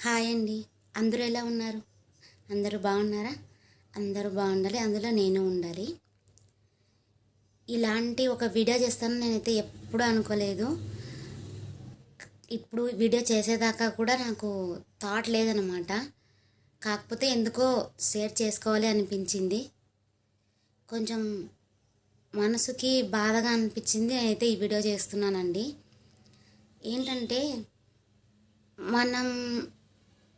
Hi అండి. అందరూ ఎలా ఉన్నారు? అందరూ బాగున్నారా? అందరూ బాగుండాలి, అందులో నేను ఉండాలి. ఇలాంటి ఒక వీడియో చేస్తాను నేనైతే ఎప్పుడూ అనుకోలేదు. ఇప్పుడు వీడియో చేసేదాకా కూడా నాకు థాట్ లేదనమాట. కాకపోతే ఎందుకో షేర్ చేసుకోవాలి అనిపించింది. కొంచెం మనసుకి బాధగా అనిపించింది. నేనైతే ఈ వీడియో చేస్తున్నానండి. ఏంటంటే మనం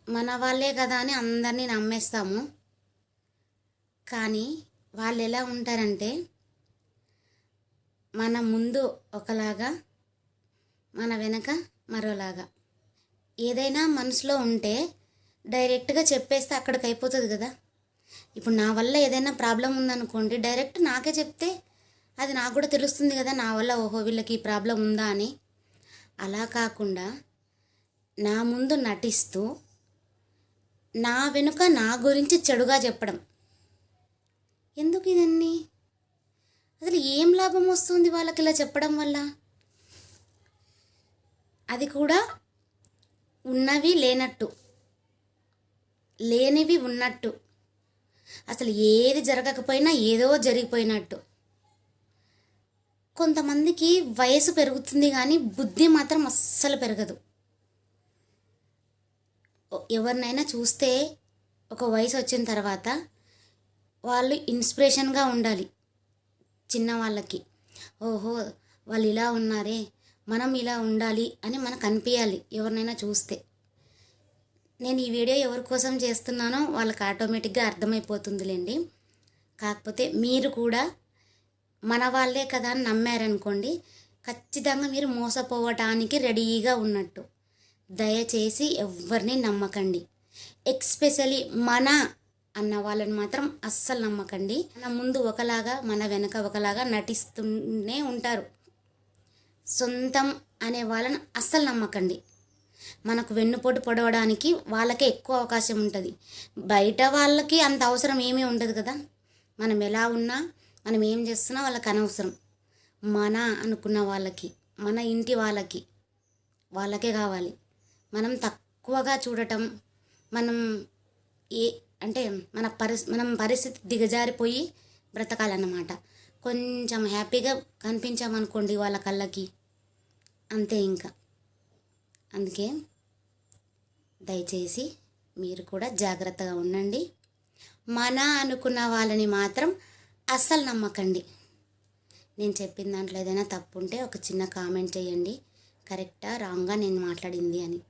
మన వాళ్ళే కదా అని అందరినీ నమ్మేస్తాము. కానీ వాళ్ళు ఎలా ఉంటారంటే మన ముందు ఒకలాగా, మన వెనక మరోలాగా. ఏదైనా మనసులో ఉంటే డైరెక్ట్గా చెప్పేస్తే అక్కడికి అయిపోతుంది కదా. ఇప్పుడు నా వల్ల ఏదైనా ప్రాబ్లం ఉందనుకోండి, డైరెక్ట్ నాకే చెప్తే అది నాకు కూడా తెలుస్తుంది కదా, నా వల్ల ఓహో వీళ్ళకి ఈ ప్రాబ్లం ఉందా అని. అలా కాకుండా నా ముందు నటిస్తూ నా వెనుక నా గురించి చెడుగా చెప్పడం ఎందుకు? ఇదన్నీ అసలు ఏం లాభం వస్తుంది వాళ్ళకి ఇలా చెప్పడం వల్ల? అది కూడా ఉన్నవి లేనట్టు, లేనివి ఉన్నట్టు, అసలు ఏది జరగకపోయినా ఏదో జరిగిపోయినట్టు. కొంతమందికి వయసు పెరుగుతుంది కానీ బుద్ధి మాత్రం అస్సలు పెరగదు. ఎవరినైనా చూస్తే ఒక వయసు వచ్చిన తర్వాత వాళ్ళు ఇన్స్పిరేషన్గా ఉండాలి చిన్నవాళ్ళకి. ఓహో వాళ్ళు ఇలా ఉన్నారే, మనం ఇలా ఉండాలి అని మనకు అనిపించాలి ఎవరినైనా చూస్తే. నేను ఈ వీడియో ఎవరి కోసం చేస్తున్నానో వాళ్ళకి ఆటోమేటిక్గా అర్థమైపోతుందిలేండి. కాకపోతే మీరు కూడా మన వాళ్ళే కదా అని నమ్మారనుకోండి, ఖచ్చితంగా మీరు మోసపోవటానికి రెడీగా ఉన్నట్టు. దయచేసి ఎవరిని నమ్మకండి. ఎక్స్పెషలీ మన అన్న వాళ్ళని మాత్రం అస్సలు నమ్మకండి. మన ముందు ఒకలాగా, మన వెనక ఒకలాగా నటిస్తూనే ఉంటారు. సొంతం అనే వాళ్ళని అస్సలు నమ్మకండి. మనకు వెన్నుపోటు పొడవడానికి వాళ్ళకే ఎక్కువ అవకాశం ఉంటుంది. బయట వాళ్ళకి అంత అవసరం ఏమీ ఉండదు కదా. మనం ఎలా ఉన్నా, మనం ఏం చేస్తున్నా వాళ్ళకి అనవసరం. మన అనుకున్న వాళ్ళకి, మన ఇంటి వాళ్ళకే కావాలి. మనం తక్కువగా చూడటం, మనం మనం పరిస్థితి దిగజారిపోయి బ్రతకాలన్నమాట. కొంచెం హ్యాపీగా కనిపించామనుకోండి వాళ్ళ కళ్ళకి, అంతే ఇంకా. అందుకే దయచేసి మీరు కూడా జాగ్రత్తగా ఉండండి. మన అనుకున్న వాళ్ళని మాత్రం అస్సలు నమ్మకండి. నేను చెప్పిన దాంట్లో ఏదైనా తప్పు ఉంటే ఒక చిన్న కామెంట్ చేయండి, కరెక్టా రాంగా నేను మాట్లాడింది అని.